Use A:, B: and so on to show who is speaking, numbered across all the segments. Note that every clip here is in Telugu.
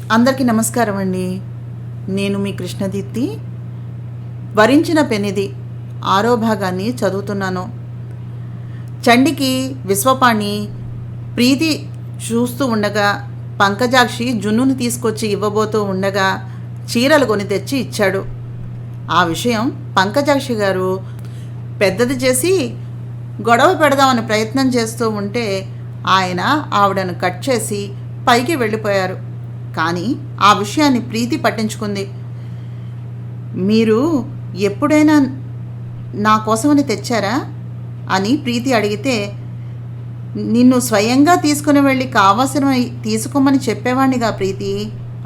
A: అందరికీ నమస్కారం అండి. నేను మీ కృష్ణదీప్తి. వరించిన పెనిది 6వ భాగాన్ని చదువుతున్నాను. చండికి విశ్వపాణి ప్రీతి చూస్తూ ఉండగా పంకజాక్షి జున్నుని తీసుకొచ్చి ఇవ్వబోతూ ఉండగా చీరలు కొని తెచ్చి ఇచ్చాడు. ఆ విషయం పంకజాక్షి గారు పెద్దది చేసి గొడవ పెడదామని ప్రయత్నం చేస్తూ ఉంటే ఆయన ఆవిడను కట్ చేసి పైకి వెళ్ళిపోయారు. కానీ ఆ విషయాన్ని ప్రీతి పట్టించుకుంది. మీరు ఎప్పుడైనా నా కోసమని తెచ్చారా అని ప్రీతి అడిగితే, నిన్ను స్వయంగా తీసుకుని వెళ్ళి కావాల్సినవి తీసుకోమని చెప్పేవాణ్ణిగా ప్రీతి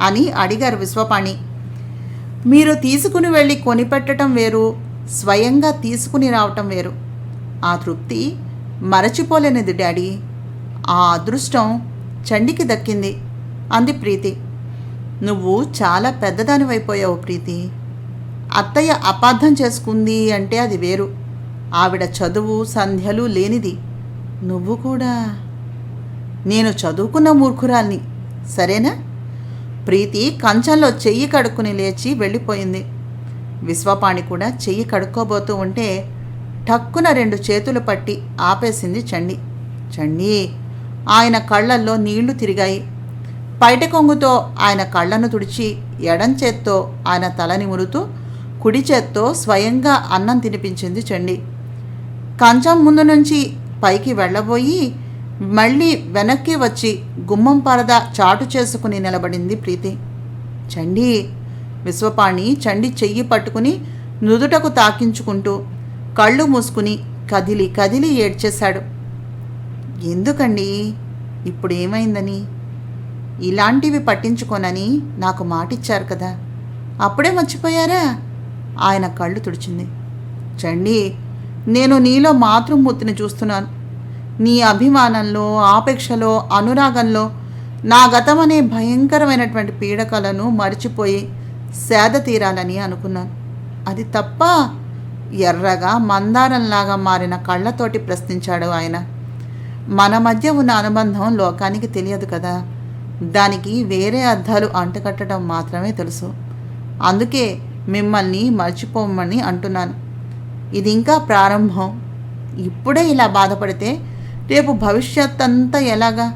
A: అని అడిగారు విశ్వపాణి. మీరు తీసుకుని వెళ్ళి కొనిపెట్టడం వేరు, స్వయంగా తీసుకుని రావటం వేరు. ఆ తృప్తి మరచిపోలేనిది డాడీ. ఆ అదృష్టం చండికి దక్కింది అంది ప్రీతి. నువ్వు చాలా పెద్దదానివైపోయావు ప్రీతి. అత్తయ్య అపార్థం చేసుకుంది అంటే అది వేరు. ఆవిడ చదువు సంధ్యలు లేనిది. నువ్వు కూడా. నేను చదువుకున్న మూర్ఖురాల్ని, సరేనా? ప్రీతి కంచంలో చెయ్యి కడుక్కుని లేచి వెళ్ళిపోయింది. విశ్వపాణి కూడా చెయ్యి కడుక్కోబోతూ ఉంటే ఠక్కున 2 చేతులు పట్టి ఆపేసింది చండి. చండి! ఆయన కళ్ళల్లో నీళ్లు తిరిగాయి. పైట కొంగుతో ఆయన కళ్ళను తుడిచి ఎడం చేత్తో ఆయన తల నిమురుతూ కుడి చేత్తో స్వయంగా అన్నం తినిపించింది చండి. కంచం ముందు నుంచి పైకి వెళ్ళబోయి మళ్ళీ వెనక్కి వచ్చి గుమ్మం పరద చాటు చేసుకుని నిలబడింది ప్రీతి. చండి! విశ్వపాణి చండి చెయ్యి పట్టుకుని నుదుటకు తాకించుకుంటూ కళ్ళు మూసుకుని కదిలి కదిలి ఏడ్చేశాడు. ఎందుకండి? ఇప్పుడు ఏమైందని? ఇలాంటివి పట్టించుకోనని నాకు మాటిచ్చారు కదా, అప్పుడే మర్చిపోయారా? ఆయన కళ్ళు తుడిచింది. చండి, నేను నీలో మాతృమూర్తిని చూస్తున్నాను. నీ అభిమానంలో, ఆపేక్షలో, అనురాగంలో నా గతమనే భయంకరమైనటువంటి పీడకలను మరిచిపోయి సేద తీరాలని అనుకున్నాను. అది తప్ప? ఎర్రగా మందారంలాగా మారిన కళ్ళతోటి ప్రశ్నించాడు ఆయన. మన మధ్య ఉన్న అనుబంధం లోకానికి తెలియదు కదా, దానికి వేరే అర్థాలు అంటకట్టడం మాత్రమే తెలుసు. అందుకే మిమ్మల్ని మర్చిపోమని అంటున్నాను. ఇది ఇంకా ప్రారంభం. ఇప్పుడే ఇలా బాధపడితే రేపు భవిష్యత్ అంతా ఎలాగా?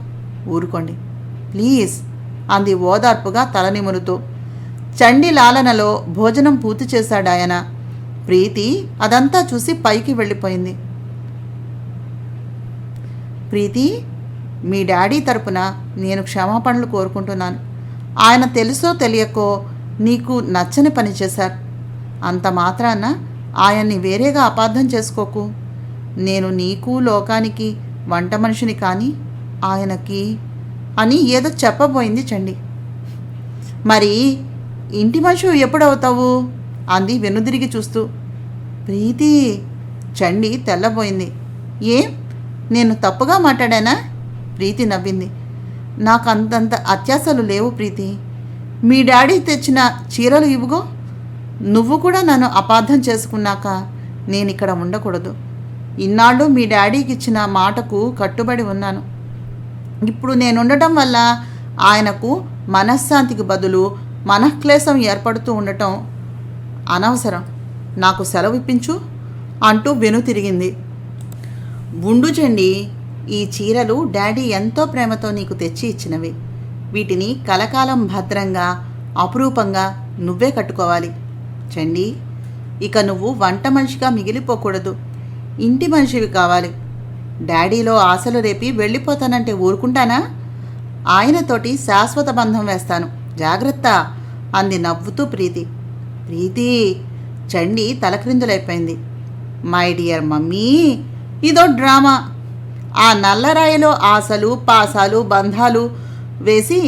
A: ఊరుకోండి ప్లీజ్ అంది ఓదార్పుగా తల నిమురుతూ. చండి లాలనలో భోజనం పూర్తి చేశాడు ఆయన. ప్రీతి అదంతా చూసి పైకి వెళ్ళిపోయింది. ప్రీతి, మీ డాడీ తరపున నేను క్షమాపణలు కోరుకుంటున్నాను. ఆయన తెలుసో తెలియకో నీకు నచ్చని పని చేశారు. అంత మాత్రాన ఆయన్ని వేరేగా అపార్థం చేసుకోకు. నేను నీకు లోకానికి వంట మనిషిని కానీ ఆయనకి అని ఏదో చెప్పబోయింది చండి. మరి ఇంటి మనిషి ఎప్పుడవుతావు అంది వెనుదిరిగి చూస్తూ. ప్రీతి! చండి తెల్లబోయింది. ఏం, నేను తప్పుగా మాట్లాడానా? ప్రీతి నవ్వింది. నాకు అంతంత అత్యాశలు లేవు ప్రీతి. మీ డాడీ తెచ్చిన చీరలు ఇవ్వుగో. నువ్వు కూడా నన్ను అపార్థం చేసుకున్నాక నేను ఇక్కడ ఉండకూడదు. ఇన్నాళ్ళు మీ డాడీకి ఇచ్చిన మాటకు కట్టుబడి ఉన్నాను. ఇప్పుడు నేనుండటం వల్ల ఆయనకు మనశ్శాంతికి బదులు మనఃక్లేశం ఏర్పడుతూ ఉండటం అనవసరం. నాకు సెలవు ఇప్పించు అంటూ వెనుతిరిగింది. ఉండు చండి, ఈ చీరలు డాడీ ఎంతో ప్రేమతో నీకు తెచ్చి ఇచ్చినవి. వీటిని కలకాలం భద్రంగా అపురూపంగా నువ్వే కట్టుకోవాలి. చండి, ఇక నువ్వు వంట మనిషిగా మిగిలిపోకూడదు. ఇంటి మనిషివి కావాలి. డాడీలో ఆశలు రేపి వెళ్ళిపోతానంటే ఊరుకుంటానా? ఆయనతోటి శాశ్వత బంధం వేస్తాను, జాగ్రత్త అంది నవ్వుతూ ప్రీతి. ప్రీతి! చండి తలక్రిందులైపోయింది. మై డియర్ మమ్మీ, ఇదో డ్రామా. ఆ నల్లరాయిలో ఆశలు పాసాలు బంధాలు వేసి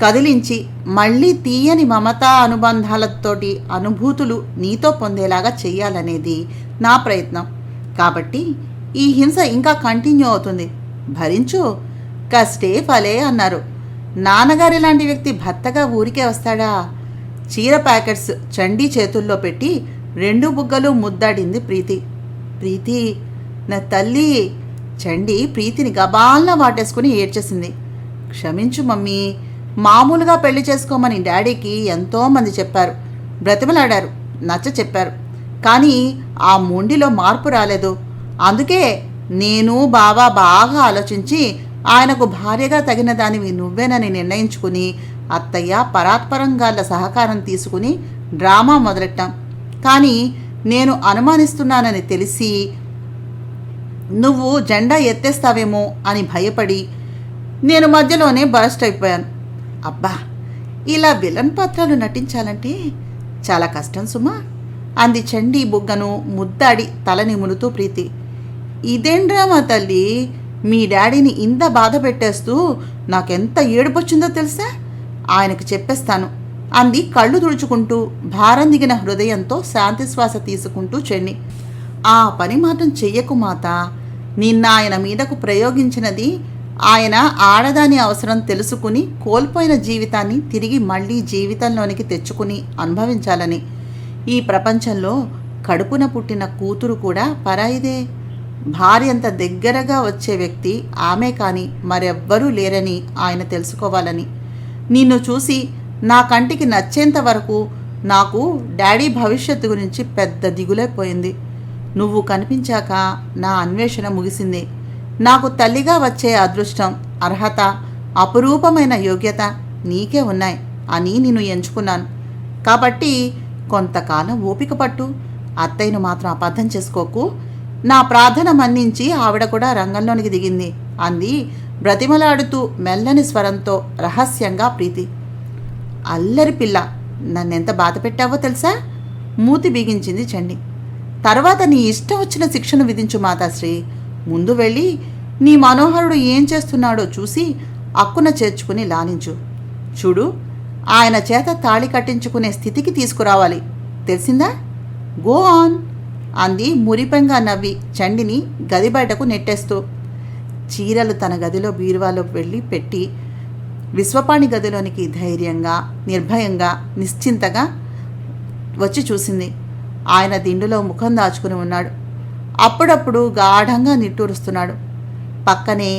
A: కదిలించి మళ్ళీ తీయని మమతా అనుబంధాలతోటి అనుభూతులు నీతో పొందేలాగా చెయ్యాలనేది నా ప్రయత్నం. కాబట్టి ఈ హింస ఇంకా కంటిన్యూ అవుతుంది. భరించు, కష్టే ఫలే అన్నారు. నాన్నగారి లాంటి వ్యక్తి భర్తగా ఊరికే వస్తాడా? చీర ప్యాకెట్స్ చండీ చేతుల్లో పెట్టి 2 బుగ్గలు ముద్దాడింది ప్రీతి. ప్రీతి, నా తల్లి! చండి ప్రీతిని గబాల్న వాటేసుకుని ఏడ్చేసింది. క్షమించు మమ్మీ, మామూలుగా పెళ్లి చేసుకోమని డాడీకి ఎంతోమంది చెప్పారు, బ్రతిమలాడారు, నచ్చ చెప్పారు. కానీ ఆ మొండిలో మార్పు రాలేదు. అందుకే నేను బాగా ఆలోచించి ఆయనకు భార్యగా తగిన దానివి నువ్వేనని నిర్ణయించుకుని అత్తయ్య పరాత్పరంగాళ్ళ సహకారం తీసుకుని డ్రామా మొదలెట్టాం. కానీ నేను అనుమానిస్తున్నానని తెలిసి నువ్వు జెండా ఎత్తేస్తావేమో అని భయపడి నేను మధ్యలోనే బరస్ట్ అయిపోయాను. అబ్బా, ఇలా విలన్ పాత్రలు నటించాలంటే చాలా కష్టం సుమా అంది చండీ బుగ్గను ముద్దాడి తల నిమురుతూ ప్రీతి. ఇదేం డ్రామా తల్లి, మీ డాడీని ఇంత బాధ పెట్టేస్తూ నాకెంత ఏడుపొచ్చిందో తెలుసా, ఆయనకు చెప్పేస్తాను అంది కళ్ళు తుడుచుకుంటూ భారం దిగిన హృదయంతో శాంతి శ్వాస తీసుకుంటూ చెన్ని. ఆ పని మాత్రం చెయ్యకు మాత. నిన్న ఆయన మీదకు ప్రయోగించినది ఆయన ఆడదాని అవసరం తెలుసుకుని కోల్పోయిన జీవితాన్ని తిరిగి మళ్ళీ జీవితంలోనికి తెచ్చుకుని అనుభవించాలని. ఈ ప్రపంచంలో కడుపున పుట్టిన కూతురు కూడా పరాయిదే. భార్యంత దగ్గరగా వచ్చే వ్యక్తి ఆమె కానీ మరెవ్వరూ లేరని ఆయన తెలుసుకోవాలని. నిన్ను చూసి నా కంటికి నచ్చేంత వరకు నాకు డాడీ భవిష్యత్తు గురించి పెద్ద దిగులైపోయింది. నువ్వు కనిపించాక నా అన్వేషణ ముగిసింది. నాకు తల్లిగా వచ్చే అదృష్టం, అర్హత, అపురూపమైన యోగ్యత నీకే ఉన్నాయి అని నిన్ను ఎంచుకున్నాను. కాబట్టి కొంతకాలం ఓపిక పట్టు. అత్తయ్యను మాత్రం అపార్థం చేసుకోకు. నా ప్రార్థన మన్నించి ఆవిడ కూడా రంగంలోనికి దిగింది అంది బ్రతిమలాడుతూ మెల్లని స్వరంతో రహస్యంగా ప్రీతి. అల్లరి పిల్ల, నన్నెంత బాధ పెట్టావో తెలుసా? మూతి బిగించింది చండి. తర్వాత నీ ఇష్టం వచ్చిన శిక్షను విధించు మాతాశ్రీ. ముందు వెళ్ళి నీ మనోహరుడు ఏం చేస్తున్నాడో చూసి అక్కున చేర్చుకుని లాలించు. చూడు, ఆయన చేత తాళి కట్టించుకునే స్థితికి తీసుకురావాలి, తెలిసిందా? గో ఆన్ అంది మురిపెంగా నవ్వి చండిని గది బయటకు నెట్టేస్తూ. చీరలు తన గదిలో బీరువాలో వెళ్ళి పెట్టి విశ్వపాణి గదిలోనికి ధైర్యంగా, నిర్భయంగా, నిశ్చింతగా వచ్చి చూసింది. ఆయన దిండులో ముఖం దాచుకుని ఉన్నాడు. అప్పుడప్పుడు గాఢంగా నిట్టూరుస్తున్నాడు. పక్కనే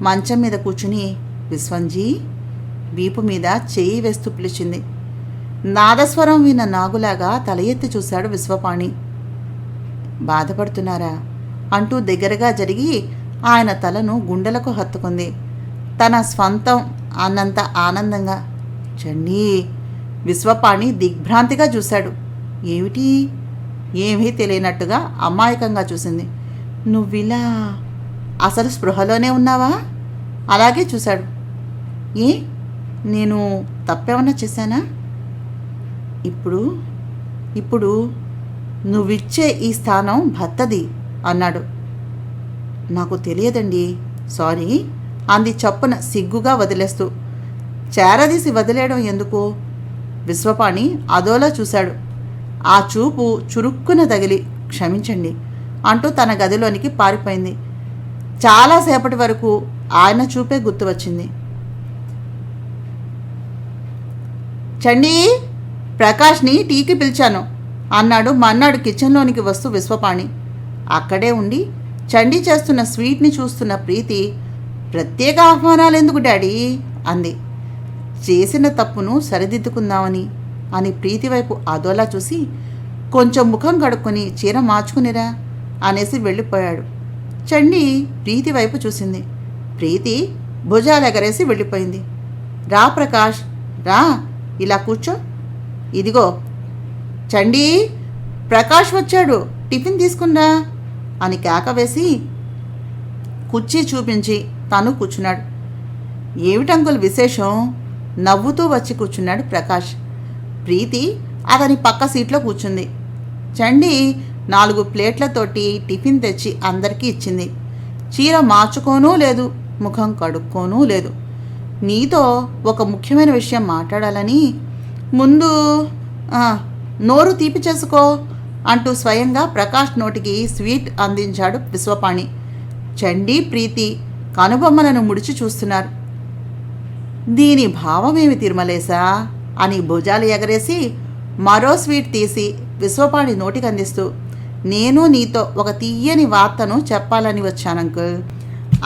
A: మంచం మీద కూర్చుని విశ్వంజీ వీపు మీద చేయి వేస్తూ పిలిచింది. నాదస్వరం విన్న నాగులాగా తల ఎత్తి చూశాడు విశ్వపాణి. బాధపడుతున్నారా అంటూ దగ్గరగా జరిగి ఆయన తలను గుండెలకు హత్తుకుంది. తన స్వంతం అన్నంత ఆనందంగా. చండీ, విశ్వపాణి దిగ్భ్రాంతిగా చూశాడు. ఏమిటి? ఏమీ తెలియనట్టుగా అమాయకంగా చూసింది. నువ్విలా అసలు స్పృహలోనే ఉన్నావా? అలాగే చూశాడు. ఏ, నేను తప్పేమన్నా చేశానా? ఇప్పుడు నువ్విచ్చే ఈ స్థానం భర్తది అన్నాడు. నాకు తెలియదండి, సారీ అంది చప్పున సిగ్గుగా వదిలేస్తూ. చేరదీసి వదిలేయడం ఎందుకు? విశ్వపాణి అదోలా చూశాడు. ఆ చూపు చురుక్కున తగిలి క్షమించండి అంటూ తన గదిలోనికి పారిపోయింది. చాలాసేపటి వరకు ఆయన చూపే గుర్తు వచ్చింది. చండీ, ప్రకాష్ని టీకి పిలిచాను అన్నాడు మన్నాడు కిచెన్లోనికి వస్తూ విశ్వపాణి. అక్కడే ఉండి చండీ చేస్తున్న స్వీట్ని చూస్తున్న ప్రీతి, ప్రత్యేక ఆహ్వానాలు ఎందుకు డాడీ అంది. చేసిన తప్పును సరిదిద్దుకుందామని అని ప్రీతి వైపు అదోలా చూసి, కొంచెం ముఖం కడుక్కొని చీర మార్చుకునిరా అనేసి వెళ్ళిపోయాడు. చండీ ప్రీతి వైపు చూసింది. ప్రీతి భుజాలు ఎగరేసి వెళ్ళిపోయింది. రా ప్రకాష్, రా, ఇలా కూర్చో. ఇదిగో చండీ, ప్రకాష్ వచ్చాడు, టిఫిన్ తీసుకున్నా అని కేక వేసి కుర్చీ చూపించి తను కూర్చున్నాడు. ఏమిటంకుల్ విశేషం? నవ్వుతూ వచ్చి కూర్చున్నాడు ప్రకాష్. ప్రీతి అతని పక్క సీట్లో కూర్చుంది. చండీ 4 ప్లేట్లతోటి టిఫిన్ తెచ్చి అందరికీ ఇచ్చింది. చీర మార్చుకోనూ లేదు, ముఖం కడుక్కోనూ లేదు. నీతో ఒక ముఖ్యమైన విషయం మాట్లాడాలని. ముందు నోరు తీపి చేసుకో అంటూ స్వయంగా ప్రకాష్ నోటికి స్వీట్ అందించాడు విశ్వపాణి. చండీ ప్రీతి కనుబొమ్మలను ముడిచి చూస్తున్నారు. దీని భావమేమి తిరుమలేశా అని భుజాలు ఎగరేసి మరో స్వీట్ తీసి విశ్వపాణి నోటికి అందిస్తూ, నేను నీతో ఒక తీయని వార్తను చెప్పాలని వచ్చాను అంకుల్.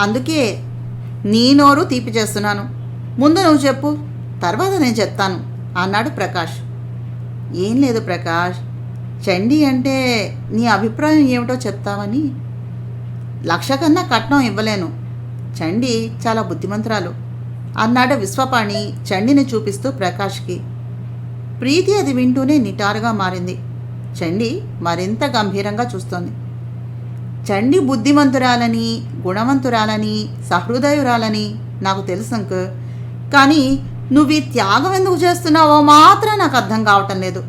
A: అందుకే నీ నోరు తీపి చేస్తున్నాను. ముందు నువ్వు చెప్పు, తర్వాత నేను చెప్తాను అన్నాడు ప్రకాష్. ఏం లేదు ప్రకాష్, చండీ అంటే నీ అభిప్రాయం ఏమిటో చెప్తావని. 1,00,000 కన్నా కట్నం ఇవ్వలేను. చండీ చాలా బుద్ధిమంతురాలు అన్నాడు విశ్వపాణి చండిని చూపిస్తూ ప్రకాష్కి. ప్రీతి అది వింటూనే నిటారుగా మారింది. చండి మరింత గంభీరంగా చూస్తోంది. చండి బుద్ధిమంతురాలని, గుణవంతురాలని, సహృదయురాలని నాకు తెలుసు అంకుల్. కానీ నువ్వు ఈ త్యాగం ఎందుకు చేస్తున్నావో మాత్రం నాకు అర్థం కావటం లేదు.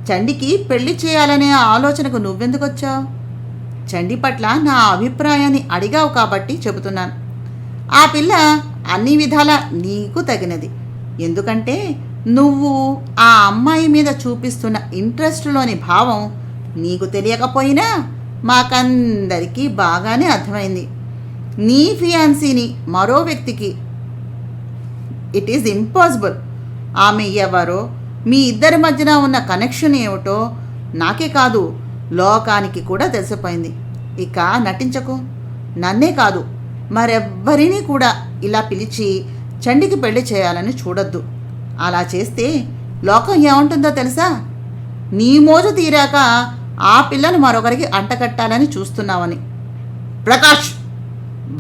A: చండికి పెళ్లి చేయాలనే ఆలోచనకు నువ్వెందుకు వచ్చావు? చండి పట్ల నా అభిప్రాయాన్ని అడిగావు కాబట్టి చెబుతున్నాను. ఆ పిల్ల అన్ని విధాలా నీకు తగినది. ఎందుకంటే నువ్వు ఆ అమ్మాయి మీద చూపిస్తున్న ఇంట్రెస్ట్లోని భావం నీకు తెలియకపోయినా మాకందరికీ బాగానే అర్థమైంది. నీ ఫియాన్సీని మరో వ్యక్తికి ఇట్ ఈజ్ ఇంపాసిబుల్. ఆమె ఎవరో, మీ ఇద్దరి మధ్యన ఉన్న కనెక్షన్ ఏమిటో నాకే కాదు లోకానికి కూడా తెలిసిపోయింది. ఇక నటించకు. నన్నే కాదు మరెవ్వరినీ కూడా ఇలా పిలిచి చండికి పెళ్లి చేయాలని చూడొద్దు. అలా చేస్తే లోకం ఏముంటుందో తెలుసా? నీ మోజు తీరాక ఆ పిల్లను మరొకరికి అంటకట్టాలని చూస్తున్నావని. ప్రకాష్!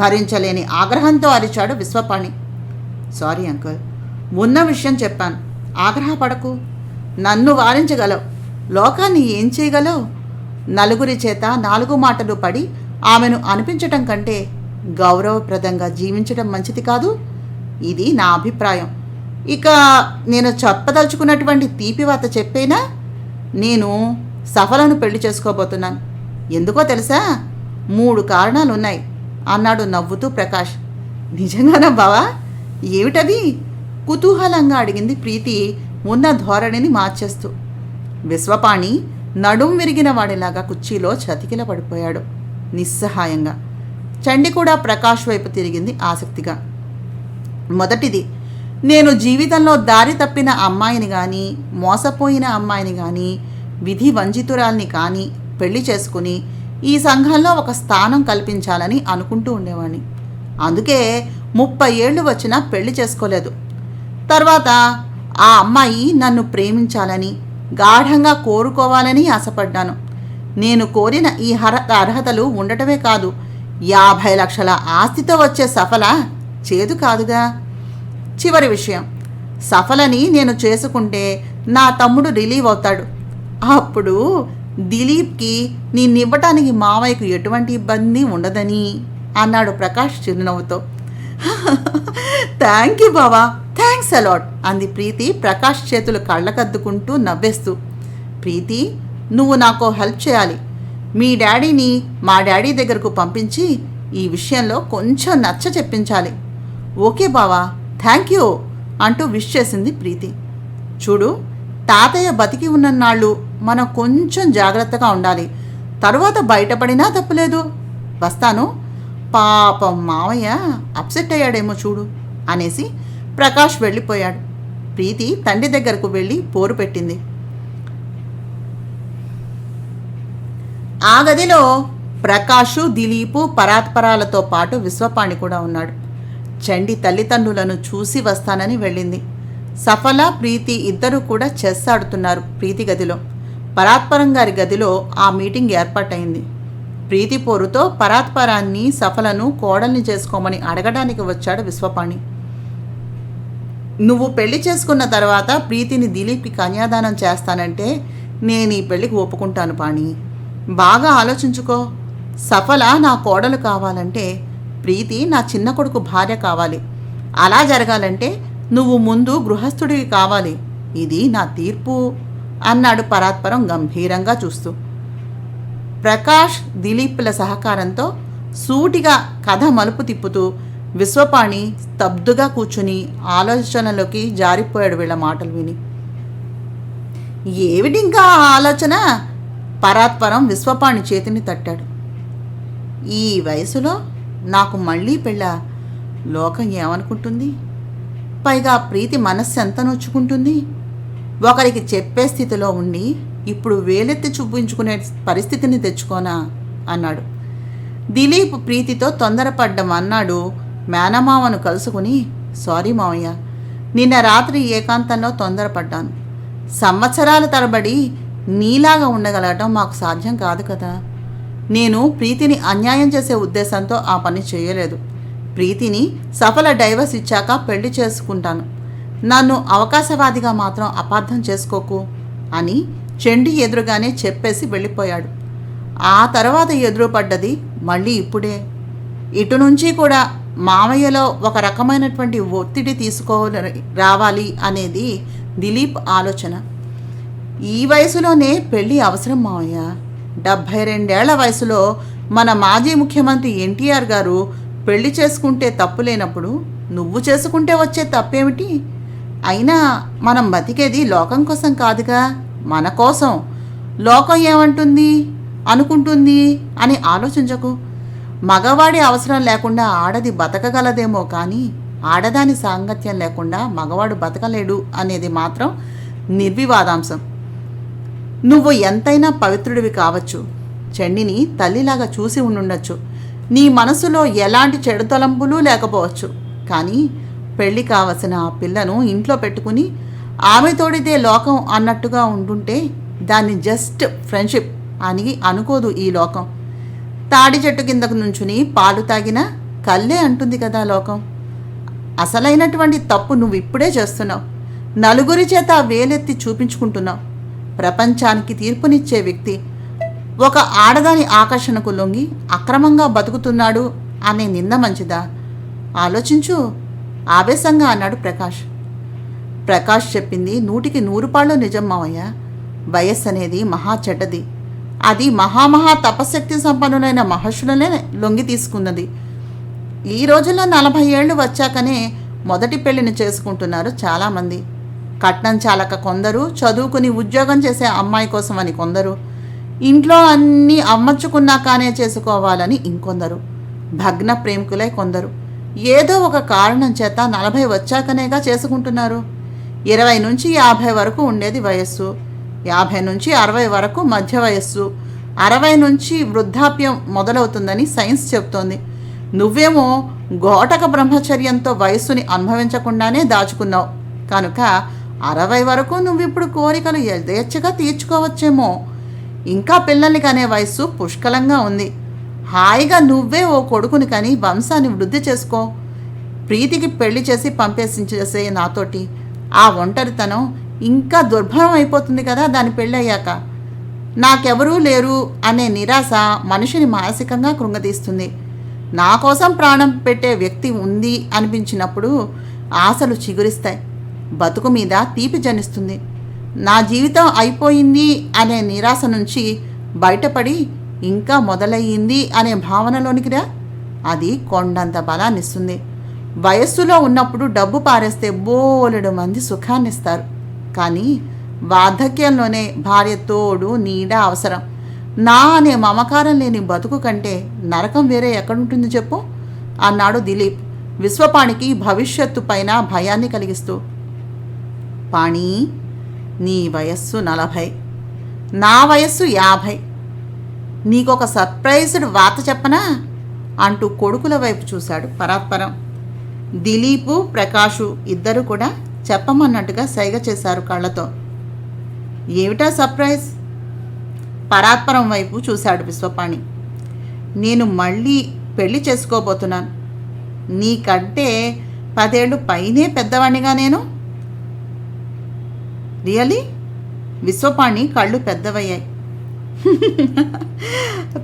A: భరించలేని ఆగ్రహంతో అరిచాడు విశ్వపాణి. సారీ అంకుల్, ఉన్న విషయం చెప్పాను. ఆగ్రహపడకు. నన్ను వారించగలవు, లోకాన్ని ఏం చేయగలవు? నలుగురి చేత 4 మాటలు పడి ఆమెను అనిపించటం కంటే గౌరవప్రదంగా జీవించడం మంచిది కాదు. ఇది నా అభిప్రాయం. ఇక నేను చెప్పదలుచుకున్నటువంటి తీపివాత చెప్పేనా? నేను సఫలను పెళ్లి చేసుకోబోతున్నాను. ఎందుకో తెలుసా? 3 కారణాలున్నాయి అన్నాడు నవ్వుతూ ప్రకాష్. నిజంగానా బావా? ఏమిటవి? కుతూహలంగా అడిగింది ప్రీతి ఉన్న ధోరణిని మార్చేస్తూ. విశ్వపాణి నడుం విరిగిన వాడిలాగా కుర్చీలో చతికిల పడిపోయాడు నిస్సహాయంగా. చండి కూడా ప్రకాష్ వైపు తిరిగింది ఆసక్తిగా. మొదటిది, నేను జీవితంలో దారి తప్పిన అమ్మాయిని కానీ, మోసపోయిన అమ్మాయిని కానీ, విధి వంచితురాల్ని కానీ పెళ్లి చేసుకుని ఈ సంఘంలో ఒక స్థానం కల్పించాలని అనుకుంటూ ఉండేవాడిని. అందుకే 30 ఏళ్ళు వచ్చినా పెళ్లి చేసుకోలేదు. తర్వాత ఆ అమ్మాయి నన్ను ప్రేమించాలని, గాఢంగా కోరుకోవాలని ఆశపడ్డాను. నేను కోరిన ఈ అర్హతలు ఉండటమే కాదు, 50 లక్షల ఆస్తితో వచ్చే సఫల చేదు కాదుగా. చివరి విషయం, సఫలని నేను చేసుకుంటే నా తమ్ముడు రిలీవ్ అవుతాడు. అప్పుడు దిలీప్కి నిన్నివ్వటానికి మావయ్యకు ఎటువంటి ఇబ్బంది ఉండదని అన్నాడు ప్రకాష్ చిరునవ్వుతో. థ్యాంక్ యూ బావా, థ్యాంక్స్ అలాట్ అంది ప్రీతి ప్రకాష్ చేతులు కళ్ళకద్దుకుంటూ నవ్వేస్తూ. ప్రీతి, నువ్వు నాకు హెల్ప్ చేయాలి. మీ డాడీని మా డాడీ దగ్గరకు పంపించి ఈ విషయంలో కొంచెం నచ్చ చెప్పించాలి. ఓకే బావా, థ్యాంక్ యూ అంటూ విష్ చేసింది ప్రీతి. చూడు, తాతయ్య బతికి ఉన్నన్నాళ్ళు మనం కొంచెం జాగ్రత్తగా ఉండాలి. తరువాత బయటపడినా తప్పులేదు. వస్తాను. పాపం మావయ్య అప్సెట్ అయ్యాడేమో చూడు అనేసి ప్రకాష్ వెళ్ళిపోయాడు. ప్రీతి తండ్రి దగ్గరకు వెళ్ళి పోరు పెట్టింది. ఆ గదిలో ప్రకాషు, దిలీపు, పరాత్పరాలతో పాటు విశ్వపాణి కూడా ఉన్నాడు. చండి తల్లిదండ్రులను చూసి వస్తానని వెళ్ళింది. సఫల, ప్రీతి ఇద్దరూ కూడా చెస్ ఆడుతున్నారు ప్రీతి గదిలో. పరాత్పరం గారి గదిలో ఆ మీటింగ్ ఏర్పాటైంది. ప్రీతి పోరుతో పరాత్పరాన్ని, సఫలను కోడల్ని చేసుకోమని అడగడానికి వచ్చాడు విశ్వపాణి. నువ్వు పెళ్లి చేసుకున్న తర్వాత ప్రీతిని దిలీప్కి కన్యాదానం చేస్తానంటే నేను ఈ పెళ్లికి ఒప్పుకుంటాను పాణి. బాగా ఆలోచించుకో. సఫల నా కోడలు కావాలంటే ప్రీతి నా చిన్న కొడుకు భార్య కావాలి. అలా జరగాలంటే నువ్వు ముందు గృహస్థుడివి కావాలి. ఇది నా తీర్పు అన్నాడు పరాత్పరం గంభీరంగా చూస్తూ. ప్రకాష్, దిలీప్ల సహకారంతో సూటిగా కథ మలుపు తిప్పుతూ విశ్వపాణి స్తబ్దుగా కూర్చుని ఆలోచనలోకి జారిపోయాడు వీళ్ళ మాటలు విని. ఏమిటింకా ఆలోచన? పరాత్పరం విశ్వపాణి చేతిని తట్టాడు. ఈ వయసులో నాకు మళ్ళీ పెళ్ళా? లోకం ఏమనుకుంటుంది? పైగా ప్రీతి మనస్సు ఎంత నొచ్చుకుంటుంది? ఒకరికి చెప్పే స్థితిలో ఉండి ఇప్పుడు వేలెత్తి చూపించుకునే పరిస్థితిని తెచ్చుకోనా అన్నాడు. దిలీప్ ప్రీతితో తొందరపడ్డం అన్నాడు మేనమామను కలుసుకుని. సారీ మావయ్య, నిన్న రాత్రి ఏకాంతంలో తొందరపడ్డాను. సంవత్సరాల తరబడి నీలాగా ఉండగలగటం మాకు సాధ్యం కాదు కదా. నేను ప్రీతిని అన్యాయం చేసే ఉద్దేశంతో ఆ పని చేయలేదు. ప్రీతిని సఫల డైవర్స్ ఇచ్చాక పెళ్లి చేసుకుంటాను. నన్ను అవకాశవాదిగా మాత్రం అపార్థం చేసుకోకు అని చెండి ఎదురుగానే చెప్పేసి వెళ్ళిపోయాడు. ఆ తర్వాత ఎదురుపడ్డది మళ్ళీ ఇప్పుడే. ఇటు నుంచి కూడా మామయ్యలో ఒక రకమైనటువంటి ఒత్తిడి రావాలి అనేది దిలీప్ ఆలోచన. ఈ వయసులోనే పెళ్ళి అవసరం మామయ్య. 72 వయసులో మన మాజీ ముఖ్యమంత్రి ఎన్టీఆర్ గారు పెళ్లి చేసుకుంటే తప్పు లేనప్పుడు నువ్వు చేసుకుంటే వచ్చే తప్పేమిటి? అయినా మనం బతికేది లోకం కోసం కాదుగా, మన కోసం. లోకం ఏమంటుంది అనుకుంటుంది అని ఆలోచించకు. మగవాడి అవసరం లేకుండా ఆడది బతకగలదేమో కానీ ఆడదాని సాంగత్యం లేకుండా మగవాడు బతకలేడు అనేది మాత్రం నిర్వివాదాంశం. నువ్వు ఎంతైనా పవిత్రుడివి కావచ్చు, చెండిని తల్లిలాగా చూసి ఉండుండొచ్చు, నీ మనసులో ఎలాంటి చెడు తలంపులు లేకపోవచ్చు. కానీ పెళ్ళి కావలసిన ఆ పిల్లను ఇంట్లో పెట్టుకుని ఆమెతోడిదే లోకం అన్నట్టుగా ఉంటుంటే దాన్ని జస్ట్ ఫ్రెండ్షిప్ అని అనుకోదు ఈ లోకం. తాడి చెట్టు కిందకు నుంచుని పాలు తాగినా కల్లే అంటుంది కదా లోకం. అసలైనటువంటి తప్పు నువ్వు ఇప్పుడే చేస్తున్నావు. నలుగురి చేత వేలెత్తి చూపించుకుంటున్నావు. ప్రపంచానికి తీర్పునిచ్చే వ్యక్తి ఒక ఆడదాని ఆకర్షణకు లొంగి అక్రమంగా బతుకుతున్నాడు అనే నింద మంచిదా? ఆలోచించు ఆవేశంగా అన్నాడు ప్రకాష్. ప్రకాష్ చెప్పింది 100కి 100 పాళ్ళు నిజం మావయ్య. వయస్సు అనేది మహా చెడ్డది. అది మహామహా తపశక్తి సంపన్నులైన మహర్షులనే లొంగి తీసుకున్నది. ఈ రోజుల్లో 40 ఏళ్ళు వచ్చాకనే మొదటి పెళ్లిని చేసుకుంటున్నారు చాలామంది. కట్నం చాలక కొందరు, చదువుకుని ఉద్యోగం చేసే అమ్మాయి కోసం అని కొందరు, ఇంట్లో అన్నీ అమర్చుకున్నాకానే చేసుకోవాలని ఇంకొందరు, భగ్న ప్రేమికులై కొందరు. ఏదో ఒక కారణం చేత 40 వచ్చాకనేగా చేసుకుంటున్నారు. 20 నుంచి 50 వరకు ఉండేది వయస్సు, 50 నుంచి 60 వరకు మధ్య వయస్సు, 60 నుంచి వృద్ధాప్యం మొదలవుతుందని సైన్స్ చెప్తోంది. నువ్వేమో ఘోటక బ్రహ్మచర్యంతో వయస్సుని అనుభవించకుండానే దాచుకున్నావు కనుక 60 వరకు నువ్విప్పుడు కోరికలు యథేచ్ఛగా తీర్చుకోవచ్చేమో. ఇంకా పిల్లల్ని కనే వయస్సు పుష్కలంగా ఉంది. హాయిగా నువ్వే ఓ కొడుకుని కని వంశాన్ని వృద్ధి చేసుకో. ప్రీతికి పెళ్లి చేసి పంపేసించేసే నాతోటి. ఆ ఒంటరితనం ఇంకా దుర్భరం అయిపోతుంది కదా దాని పెళ్ళయ్యాక. నాకెవరూ లేరు అనే నిరాశ మనిషిని మానసికంగా కృంగతీస్తుంది. నా కోసం ప్రాణం పెట్టే వ్యక్తి ఉంది అనిపించినప్పుడు ఆశలు చిగురిస్తాయి, బతుకు మీద తీపి జనిస్తుంది. నా జీవితం అయిపోయింది అనే నిరాశ నుంచి బయటపడి ఇంకా మొదలయ్యింది అనే భావనలోనికి రా. అది కొండంత బలాన్నిస్తుంది. వయస్సులో ఉన్నప్పుడు డబ్బు పారేస్తే బోలెడు మంది సుఖాన్నిస్తారు. కానీ వార్ధక్యంలోనే భార్య తోడు నీడ అవసరం. నా అనే మమకారం లేని బతుకు కంటే నరకం వేరే ఎక్కడుంటుంది చెప్పు అన్నాడు దిలీప్ విశ్వపాణికి భవిష్యత్తు పైన భయాన్ని కలిగిస్తూ. పాణి, నీ వయస్సు 40, నా వయస్సు 50. నీకొక సర్ప్రైజ్డ్ వార్త చెప్పనా అంటూ కొడుకుల వైపు చూశాడు పరాత్పరం. దిలీపు, ప్రకాషు ఇద్దరు కూడా చెప్పమన్నట్టుగా సైగ చేశారు కళ్ళతో. ఏమిటా సర్ప్రైజ్? పరాత్పరం వైపు చూశాడు విశ్వపాణి. నేను మళ్ళీ పెళ్లి చేసుకోబోతున్నాను. నీకంటే 10 ఏళ్ళు పైనే పెద్దవాణ్ణిగా నేను. రియలీ? విశ్వపాణి కళ్ళు పెద్దవయ్యాయి.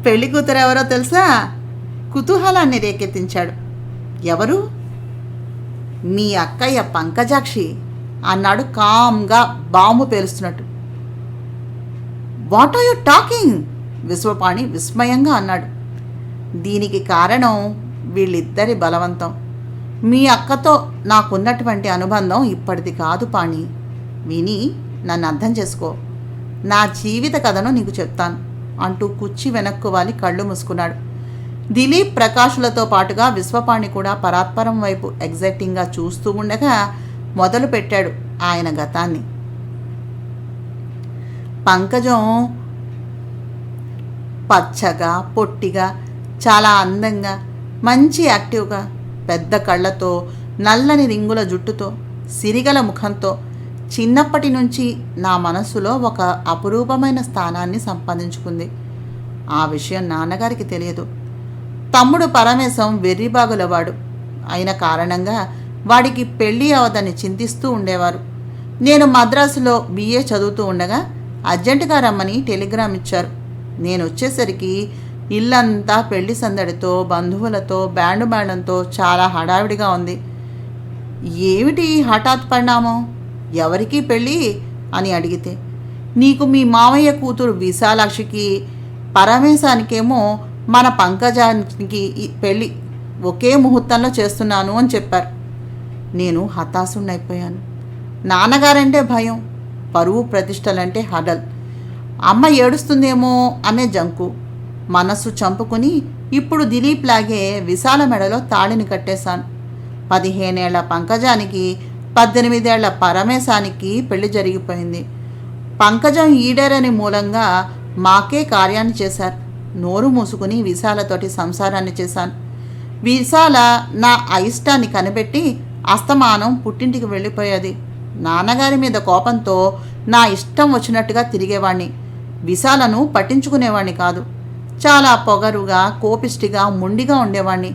A: పెళ్లి కూతురు ఎవరో తెలుసా? కుతూహలాన్ని రేకెత్తించాడు. ఎవరు? మీ అక్కయ్య పంకజాక్షి అన్నాడు కామ్గా బాంబు పేలుస్తున్నట్టు. What are you talking? Vishwapani విస్మయంగా అన్నాడు. దీనికి కారణం వీళ్ళిద్దరి బలవంతం. మీ అక్కతో నాకున్నటువంటి అనుబంధం ఇప్పటిది కాదు పాణి. విని నన్ను అర్థం చేసుకో. నా జీవిత కథను నీకు చెప్తాను అంటూ కుర్చీ వెనక్కు వాలి కళ్ళు మూసుకున్నాడు. దిలీప్, ప్రకాశులతో పాటుగా విశ్వపాణి కూడా పరాత్పరం వైపు ఎగ్జైటింగ్గా చూస్తూ ఉండగా మొదలు పెట్టాడు ఆయన గతాన్ని. పంకజం పచ్చగా, పొట్టిగా, చాలా అందంగా, మంచి యాక్టివ్గా, పెద్ద కళ్ళతో, నల్లని రింగుల జుట్టుతో, సిరిగల ముఖంతో. చిన్నప్పటి నుంచి నా మనస్సులో ఒక అపురూపమైన స్థానాన్ని సంపాదించుకుంది. ఆ విషయం నాన్నగారికి తెలియదు. తమ్ముడు పరమేశం వెర్రిబాగులవాడు అయిన కారణంగా వాడికి పెళ్ళి అవదని చింతిస్తూ ఉండేవారు. నేను మద్రాసులో BA చదువుతూ ఉండగా అర్జెంటుగా రమ్మని టెలిగ్రామ్ ఇచ్చారు. నేను వచ్చేసరికి ఇల్లంతా పెళ్లి సందడితో, బంధువులతో, బ్యాండు మేళంతో చాలా హడావిడిగా ఉంది. ఏమిటి హఠాత్ పరిణామం? ఎవరికి పెళ్ళి అని అడిగితే, నీకు మీ మామయ్య కూతురు విశాలాక్షికి, పరమేశానికేమో మన పంకజానికి పెళ్ళి ఒకే ముహూర్తంలో చేస్తున్నాను అని చెప్పారు. నేను హతాశున్నైపోయాను. నాన్నగారంటే భయం, పరువు ప్రతిష్టలంటే హడల్, అమ్మ ఏడుస్తుందేమో అనే జంకు. మనస్సు చంపుకుని ఇప్పుడు దిలీప్ లాగే విశాల మెడలో తాళిని కట్టేశాను. 15 ఏళ్ల పంకజానికి 18 ఏళ్ల పరమేశానికి పెళ్లి జరిగిపోయింది. పంకజం ఈడేరని మూలంగా మాకే కార్యాన్ని చేశారు. నోరు మూసుకుని విశాలతోటి సంసారాన్ని చేశాను. విశాల నా అయిష్టాన్ని కనిపెట్టి అస్తమానం పుట్టింటికి వెళ్ళిపోయేది. నాన్నగారి మీద కోపంతో నా ఇష్టం వచ్చినట్టుగా తిరిగేవాణ్ణి. విశాలను పట్టించుకునేవాణ్ణి కాదు. చాలా పొగరుగా, కోపిష్టిగా, మొండిగా ఉండేవాణ్ణి.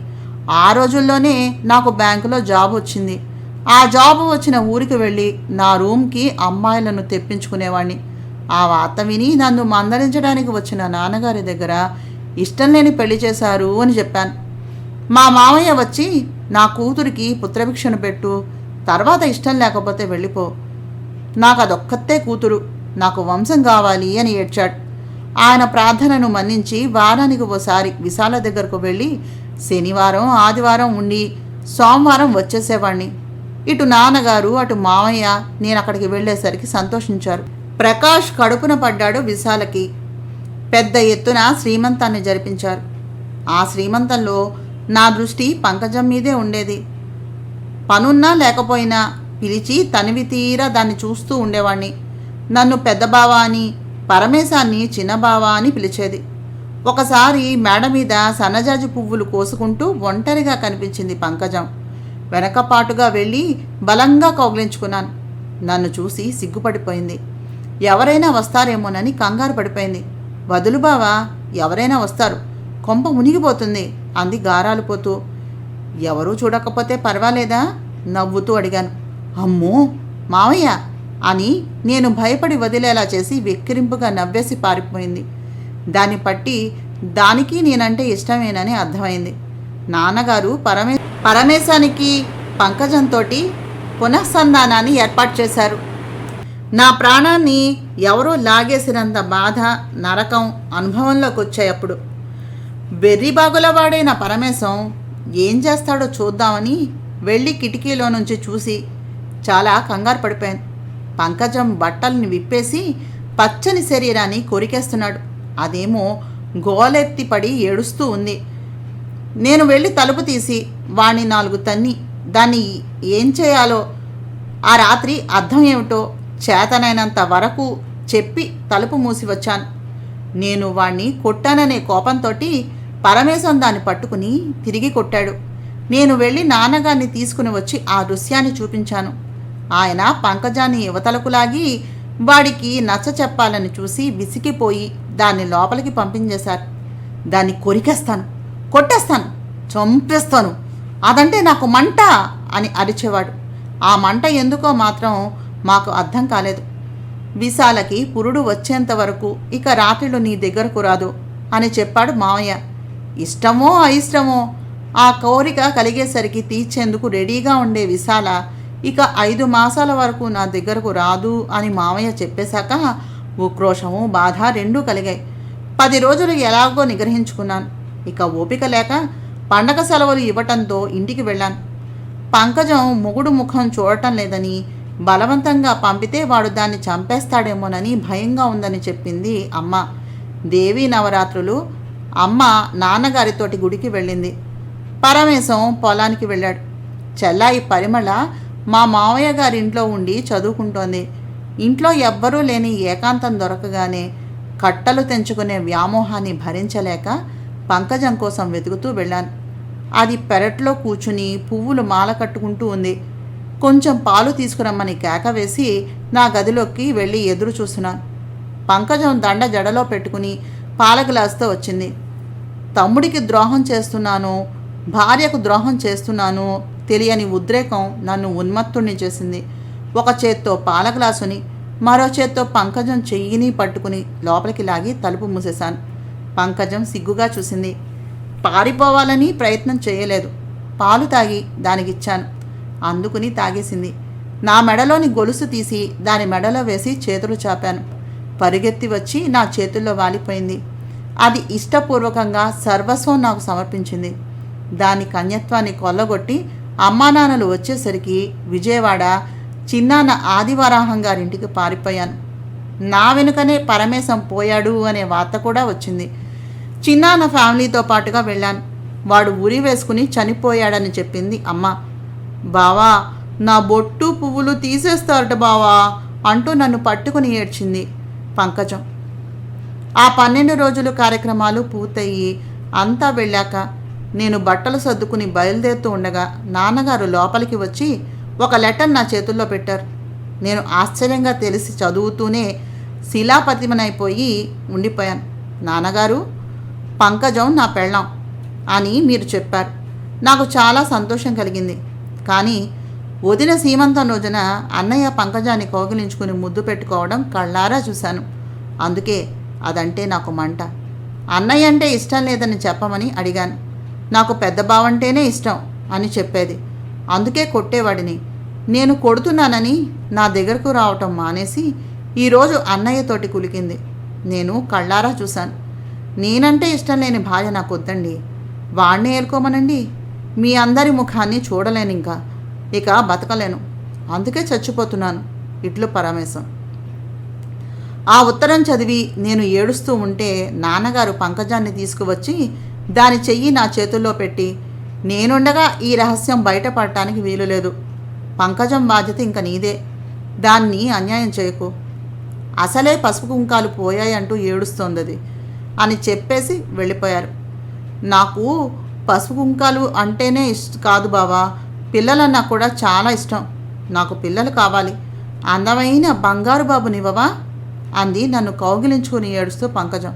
A: ఆ రోజుల్లోనే నాకు బ్యాంకులో జాబ్ వచ్చింది. ఆ జాబు వచ్చిన ఊరికి వెళ్ళి నా రూమ్కి అమ్మాయిలను తెప్పించుకునేవాణ్ణి. ఆ వార్త విని నన్ను మందలించడానికి వచ్చిన నాన్నగారి దగ్గర ఇష్టం లేని పెళ్లి చేశారు అని చెప్పాను. మా మామయ్య వచ్చి నా కూతురికి పుత్రభిక్షను పెట్టు, తర్వాత ఇష్టం లేకపోతే వెళ్ళిపో, నాకు అదొక్కతే కూతురు, నాకు వంశం కావాలి అని ఏడ్చాడు. ఆయన ప్రార్థనను మన్నించి వారానికి ఓసారి విశాల దగ్గరకు వెళ్ళి శనివారం, ఆదివారం ఉండి సోమవారం వచ్చేసేవాణ్ణి. ఇటు నాన్నగారు, అటు మామయ్య నేను అక్కడికి వెళ్ళేసరికి సంతోషించారు. ప్రకాష్ కడుపున పడ్డాడు విశాలకి. పెద్ద ఎత్తున శ్రీమంతాన్ని జరిపించారు. ఆ శ్రీమంతంలో నా దృష్టి పంకజం మీదే ఉండేది. పనున్నా లేకపోయినా పిలిచి తనివి తీరా దాన్ని చూస్తూ ఉండేవాణ్ణి. నన్ను పెద్ద బావ అని, పరమేశాన్ని చిన్న బావ అని పిలిచేది. ఒకసారి మేడ మీద సన్నజాజి పువ్వులు కోసుకుంటూ ఒంటరిగా కనిపించింది పంకజం. వెనకపాటుగా వెళ్ళి బలంగా కౌగిలించుకున్నాను. నన్ను చూసి సిగ్గుపడిపోయింది. ఎవరైనా వస్తారేమోనని కంగారు పడిపోయింది. వదులు బావా, ఎవరైనా వస్తారు, కొంప మునిగిపోతుంది అంది గారాలు పోతూ. ఎవరూ చూడకపోతే పర్వాలేదా? నవ్వుతూ అడిగాను. అమ్మో మావయ్య అని నేను భయపడి వదిలేలా చేసి వెక్కిరింపుగా నవ్వేసి పారిపోయింది. దాన్ని పట్టి దానికి నేనంటే ఇష్టమేనని అర్థమైంది. నాన్నగారు పరమేశానికి పంకజంతో పునఃసంధానాన్ని ఏర్పాటు చేశారు. నా ప్రాణాన్ని ఎవరో లాగేసినంత బాధ, నరకం అనుభవంలోకి వచ్చాయప్పుడు. బెర్రిబాగులవాడైన పరమేశం ఏం చేస్తాడో చూద్దామని వెళ్ళి కిటికీలో నుంచి చూసి చాలా కంగారు పడిపోయాను. పంకజం బట్టల్ని విప్పేసి పచ్చని శరీరాన్ని కొరికేస్తున్నాడు. అదేమో గోలెత్తి పడి ఏడుస్తూ ఉంది. నేను వెళ్ళి తలుపు తీసి వాణ్ణి 4 తన్ని దాన్ని ఏం చేయాలో ఆ రాత్రి అర్థం ఏమిటో చేతనైనంత వరకు చెప్పి తలుపు మూసి వచ్చాను. నేను వాణ్ణి కొట్టాననే కోపంతో పరమేశం దాన్ని పట్టుకుని తిరిగి కొట్టాడు. నేను వెళ్ళి నాన్నగారిని తీసుకుని వచ్చి ఆ దృశ్యాన్ని చూపించాను. ఆయన పంకజాన్ని యువతలకు లాగి వాడికి నచ్చ చెప్పాలని చూసి విసిగిపోయి దాన్ని లోపలికి పంపించేశారు. దాన్ని కొరికేస్తాను, కొట్టేస్తాను, చంపేస్తాను, అదంటే నాకు మంట అని అరిచేవాడు. ఆ మంట ఎందుకో మాత్రం మాకు అర్థం కాలేదు. విశాలకి పురుడు వచ్చేంత వరకు ఇక రాత్రిలో నీ దగ్గరకు రాదు అని చెప్పాడు మామయ్య. ఇష్టమో అయిష్టమో ఆ కోరిక కలిగేసరికి తీర్చేందుకు రెడీగా ఉండే విశాల ఇక 5 మాసాల వరకు నా దగ్గరకు రాదు అని మామయ్య చెప్పేశాక ఉక్రోషము, బాధ రెండూ కలిగాయి. 10 రోజులు ఎలాగో నిగ్రహించుకున్నాను. ఇక ఓపిక లేక పండగ సెలవులు ఇవ్వటంతో ఇంటికి వెళ్ళాను. పంకజం మొగుడు ముఖం చూడటం లేదని, బలవంతంగా పంపితే వాడు దాన్ని చంపేస్తాడేమోనని భయంగా ఉందని చెప్పింది అమ్మ. దేవీ నవరాత్రులు అమ్మ నాన్నగారితోటి గుడికి వెళ్ళింది. పరమేశం పొలానికి వెళ్ళాడు. చెల్లాయి పరిమళ మా మావయ్య గారి ఇంట్లో ఉండి చదువుకుంటోంది. ఇంట్లో ఎవ్వరూ లేని ఏకాంతం దొరకగానే కట్టలు తెంచుకునే వ్యామోహాన్ని భరించలేక పంకజం కోసం వెతుకుతూ వెళ్ళాను. అది పెరట్లో కూర్చుని పువ్వులు మాల కట్టుకుంటూ ఉంది. కొంచెం పాలు తీసుకురమ్మని కేక వేసి నా గదిలోకి వెళ్ళి ఎదురు చూస్తున్నాను. పంకజం దండ జడలో పెట్టుకుని పాల గ్లాసుతో వచ్చింది. తమ్ముడికి ద్రోహం చేస్తున్నాను, భార్యకు ద్రోహం చేస్తున్నాను తెలియని ఉద్రేకం నన్ను ఉన్మత్తుణ్ణి చేసింది. ఒక చేత్తో పాల గ్లాసుని, మరో చేత్తో పంకజం చెయ్యిని పట్టుకుని లోపలికి లాగి తలుపు మూసేశాను. పంకజం సిగ్గుగా చూసింది. పారిపోవాలని ప్రయత్నం చేయలేదు. పాలు తాగి దానికిచ్చాను. అందుకుని తాగేసింది. నా మెడలోని గొలుసు తీసి దాని మెడలో వేసి చేతులు చాపాను. పరిగెత్తి వచ్చి నా చేతుల్లో వాలిపోయింది. అది ఇష్టపూర్వకంగా సర్వస్వం నాకు సమర్పించింది. దాని కన్యత్వాన్ని కొల్లగొట్టి అమ్మానాన్నలు వచ్చేసరికి విజయవాడ చిన్నాన్న ఆదివరాహం గారింటికి పారిపోయాను. నా వెనుకనే పరమేశం పోయాడు అనే వార్త కూడా వచ్చింది. చిన్నాన్న ఫ్యామిలీతో పాటుగా వెళ్ళాను. వాడు ఉరి వేసుకుని చనిపోయాడని చెప్పింది అమ్మ. బావా, నా బొట్టు పువ్వులు తీసేస్తారట బావా అంటూ నన్ను పట్టుకుని ఏడ్చింది పంకజం. ఆ 12 రోజులు కార్యక్రమాలు పూర్తయి అంతా వెళ్ళాక నేను బట్టలు సర్దుకుని బయలుదేరుతూ ఉండగా నాన్నగారు లోపలికి వచ్చి ఒక లెటర్ నా చేతుల్లో పెట్టారు. నేను ఆశ్చర్యంగా తెలిసి చదువుతూనే శిలాపతిమనైపోయి ఉండిపోయాను. నాన్నగారు, పంకజం నా పెళ్ళాం అని మీరు చెప్పారు. నాకు చాలా సంతోషం కలిగింది. కానీ వదిన సీమంతం రోజున అన్నయ్య పంకజాన్ని కౌగిలించుకుని ముద్దు పెట్టుకోవడం కళ్ళారా చూశాను. అందుకే అదంటే నాకు మంట. అన్నయ్య అంటే ఇష్టం లేదని చెప్పమని అడిగాను. నాకు పెద్ద బావంటేనే ఇష్టం అని చెప్పేది. అందుకే కొట్టేవాడిని. నేను కొడుతున్నానని నా దగ్గరకు రావటం మానేసి ఈరోజు అన్నయ్యతోటి కులికింది. నేను కళ్ళారా చూశాను. నేనంటే ఇష్టం లేని భార్య నాకు వద్దండి. వాణ్ణే ఏలుకోమనండి. మీ అందరి ముఖాన్ని చూడలేను, ఇక బతకలేను. అందుకే చచ్చిపోతున్నాను. ఇట్లు పరమేశం. ఆ ఉత్తరం చదివి నేను ఏడుస్తూ ఉంటే నాన్నగారు పంకజాన్ని తీసుకువచ్చి దాని చెయ్యి నా చేతుల్లో పెట్టి, నేనుండగా ఈ రహస్యం బయటపడటానికి వీలులేదు. పంకజం బాధ్యత ఇంక నీదే. దాన్ని అన్యాయం చేయకు. అసలే పసుపు కుంకాలు పోయాయంటూ ఏడుస్తోంది అని చెప్పేసి వెళ్ళిపోయారు. నాకు పసుపు కుంకాలు అంటేనే కాదు బావా, పిల్లలన్నా కూడా చాలా ఇష్టం. నాకు పిల్లలు కావాలి. అందమైన బంగారు బాబునివ్వవా అంది నన్ను కౌగిలించుకుని ఏడుస్తూ పంకజం.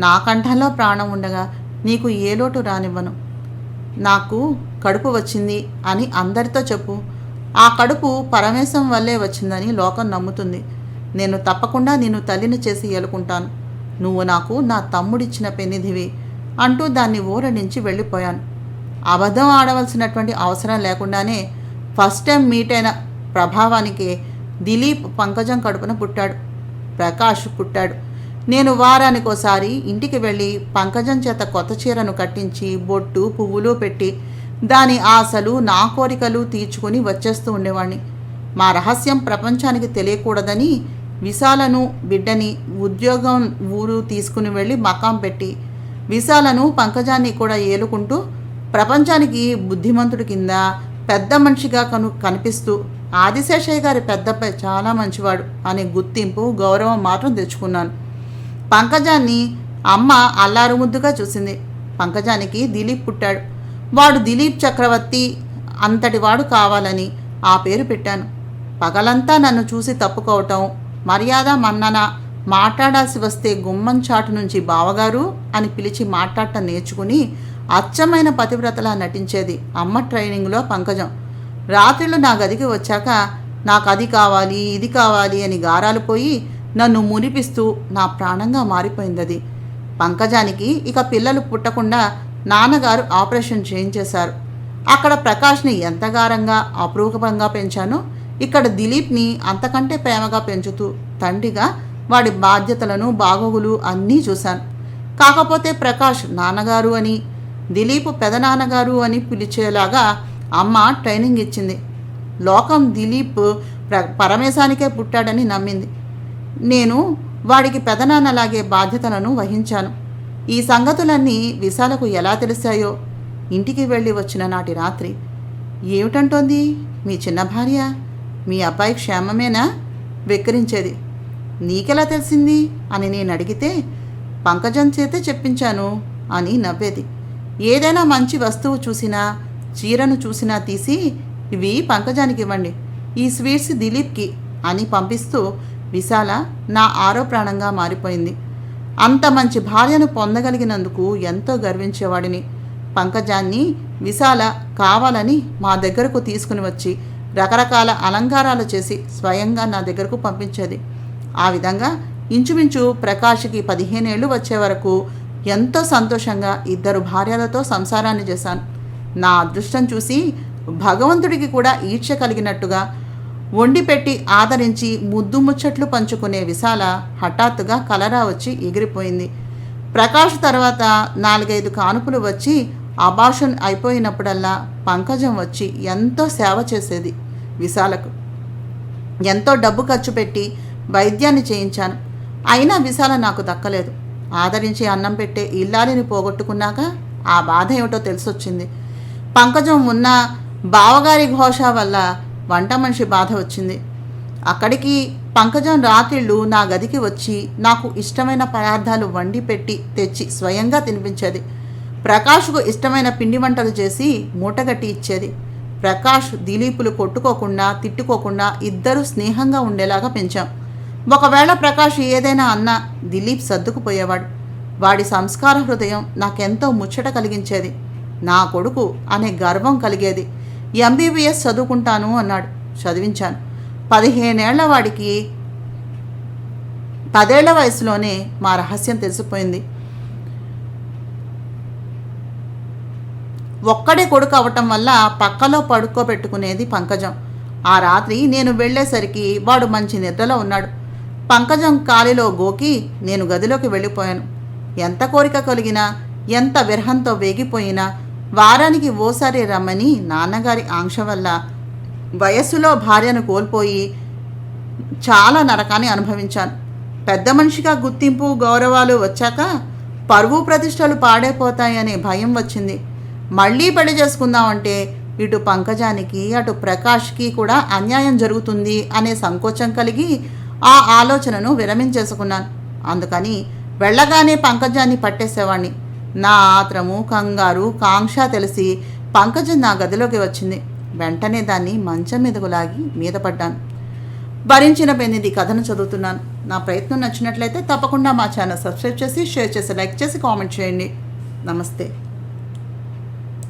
A: నా కంఠంలో ప్రాణం ఉండగా నీకు ఏ లోటు రానివ్వను. నాకు కడుపు వచ్చింది అని అందరితో చెప్పు. ఆ కడుపు పరమేశం వల్లే వచ్చిందని లోకం నమ్ముతుంది. నేను తప్పకుండా నిన్ను తల్లిని చేసి ఏలుకుంటాను. నువ్వు నాకు నా తమ్ముడిచ్చిన పెన్నిధివి అంటూ దాన్ని ఊరడించి వెళ్ళిపోయాను. అబద్ధం ఆడవలసినటువంటి అవసరం లేకుండానే ఫస్ట్ టైం మీట్ అయిన ప్రభావానికి దిలీప్ పంకజం కడుపున పుట్టాడు. ప్రకాష్ పుట్టాడు. నేను వారానికోసారి ఇంటికి వెళ్ళి పంకజం చేత కొత్త చీరను కట్టించి బొట్టు పువ్వులు పెట్టి దాని ఆశలు నా కోరికలు తీర్చుకుని వచ్చేస్తూ ఉండేవాణ్ణి. మా రహస్యం ప్రపంచానికి తెలియకూడదని విశాలను బిడ్డని ఉద్యోగం ఊరు తీసుకుని వెళ్ళి మకాం పెట్టి విశాలను పంకజాన్ని కూడా ఏలుకుంటూ ప్రపంచానికి బుద్ధిమంతుడి కింద పెద్ద మనిషిగా కనిపిస్తూ ఆదిశేషయ్య గారి పెద్దపై చాలా మంచివాడు అనే గుర్తింపు గౌరవం మాత్రం తెచ్చుకున్నాను. పంకజాన్ని అమ్మ అల్లారు ముద్దుగా చూసింది. పంకజానికి దిలీప్ పుట్టాడు. వాడు దిలీప్ చక్రవర్తి అంతటి వాడు కావాలని ఆ పేరు పెట్టాను. పగలంతా నన్ను చూసి తప్పుకోవటం, మర్యాద మన్నన, మాట్లాడాల్సి వస్తే గుమ్మం చాటు నుంచి బావగారు అని పిలిచి మాట్లాడటం నేర్చుకుని అచ్చమైన పతివ్రతలా నటించేది అమ్మ ట్రైనింగ్లో పంకజం. రాత్రిళ్ళు నా గదికి వచ్చాక నాకు అది కావాలి ఇది కావాలి అని గారాలు పోయి నన్ను మునిపిస్తూ నా ప్రాణంగా మారిపోయింది అది. పంకజానికి ఇక పిల్లలు పుట్టకుండా నాన్నగారు ఆపరేషన్ చేయించేశారు. అక్కడ ప్రకాష్ని ఎంత గారంగా అపురూపంగా పెంచానో ఇక్కడ దిలీప్ని అంతకంటే ప్రేమగా పెంచుతూ తండ్రిగా వాడి బాధ్యతలను బాగోగులు అన్నీ చూశాను. కాకపోతే ప్రకాష్ నాన్నగారు అని దిలీప్ పెదనాన్నగారు అని పిలిచేలాగా అమ్మ ట్రైనింగ్ ఇచ్చింది. లోకం దిలీప్ పరమేశానికే పుట్టాడని నమ్మింది. నేను వాడికి పెదనాన్నలాగే బాధ్యతలను వహించాను. ఈ సంగతులన్నీ విశాలకు ఎలా తెలిసాయో ఇంటికి వెళ్ళి వచ్చిన నాటి రాత్రి ఏమిటంటోంది మీ చిన్న భార్య, మీ అబ్బాయి క్షేమమేనా వెక్కిరించేది. నీకెలా తెలిసింది అని నేను అడిగితే పంకజం చేతే చెప్పించాను అని నవ్వేది. ఏదైనా మంచి వస్తువు చూసినా చీరను చూసినా తీసి ఇవి పంకజానికి ఇవ్వండి, ఈ స్వీట్స్ దిలీప్కి అని పంపిస్తూ విశాల నా ఆరో ప్రాణంగా మారిపోయింది. అంత మంచి భార్యను పొందగలిగినందుకు ఎంతో గర్వించేవాడిని. పంకజాన్ని విశాల కావాలని మా దగ్గరకు తీసుకుని వచ్చి రకరకాల అలంకారాలు చేసి స్వయంగా నా దగ్గరకు పంపించేది. ఆ విధంగా ఇంచుమించు ప్రకాష్కి 15 ఏళ్ళు వచ్చే వరకు ఎంతో సంతోషంగా 2 భార్యలతో సంసారాన్ని చేశాను. నా అదృష్టం చూసి భగవంతుడికి కూడా ఈర్ష్య కలిగినట్టుగా వండి పెట్టి ఆదరించి ముద్దు ముచ్చట్లు పంచుకునే విశాల హఠాత్తుగా కలరా వచ్చి ఎగిరిపోయింది. ప్రకాష్ తర్వాత 4-5 కానుపులు వచ్చి అబార్షన్ అయిపోయినప్పుడల్లా పంకజం వచ్చి ఎంతో సేవ చేసేది. విశాలకు ఎంతో డబ్బు ఖర్చు పెట్టి వైద్యాన్ని చేయించాను. అయినా విశాల నాకు దక్కలేదు. ఆదరించి అన్నం పెట్టే ఇల్లాలిని పోగొట్టుకున్నాక ఆ బాధ ఏమిటో తెలిసొచ్చింది. పంకజం ఉన్న బావగారి ఘోష వల్ల వంట మనిషి బాధ వచ్చింది. అక్కడికి పంకజం రాత్రిళ్ళు నా గదికి వచ్చి నాకు ఇష్టమైన పదార్థాలు వండి పెట్టి తెచ్చి స్వయంగా తినిపించేది. ప్రకాష్కు ఇష్టమైన పిండి వంటలు చేసి మూటగట్టి ఇచ్చేది. ప్రకాష్ దిలీపులు కొట్టుకోకుండా తిట్టుకోకుండా ఇద్దరు స్నేహంగా ఉండేలాగా పెంచాం. ఒకవేళ ప్రకాష్ ఏదైనా అన్నా దిలీప్ సర్దుకుపోయేవాడు. వాడి సంస్కార హృదయం నాకెంతో ముచ్చట కలిగించేది. నా కొడుకు అనే గర్వం కలిగేది. ఎంబీబీఎస్ చదువుకుంటాను అన్నాడు. చదివించాను. 15 ఏళ్ల వాడికి 10 ఏళ్ల వయసులోనే మా రహస్యం తెలిసిపోయింది. ఒక్కడే కొడుకు అవటం వల్ల పక్కలో పడుకోబెట్టుకునేది పంకజం. ఆ రాత్రి నేను వెళ్ళేసరికి వాడు మంచి నిద్రలో ఉన్నాడు. పంకజం కాలిలో గోకి నేను గదిలోకి వెళ్ళిపోయాను. ఎంత కోరిక కలిగినా, ఎంత విరహంతో వేగిపోయినా వారానికి ఓసారి రమ్మని నాన్నగారి ఆంక్ష వల్ల వయస్సులో భార్యను కోల్పోయి చాలా నరకాన్ని అనుభవించాను. పెద్ద మనిషిగా గుర్తింపు గౌరవాలు వచ్చాక పరువు ప్రతిష్టలు పాడైపోతాయనే భయం వచ్చింది. మళ్ళీ పెళ్లి చేసుకుందామంటే ఇటు పంకజానికి అటు ప్రకాష్కి కూడా అన్యాయం జరుగుతుంది అనే సంకోచం కలిగి ఆ ఆలోచనను విరమించేసుకున్నాను. అందుకని వెళ్ళగానే పంకజాన్ని పట్టేసేవాణ్ణి. నా ఆత్రము, కంగారు, కాంక్ష తెలిసి పంకజం నా గదిలోకి వచ్చింది. వెంటనే దాన్ని మంచం మీదకు లాగి మీద పడ్డాను. భరించిన పెన్నిది కథను చదువుతున్నాను. నా ప్రయత్నం నచ్చినట్లయితే తప్పకుండా మా ఛానల్ సబ్స్క్రైబ్ చేసి, షేర్ చేసి, లైక్ చేసి, కామెంట్ చేయండి. నమస్తే.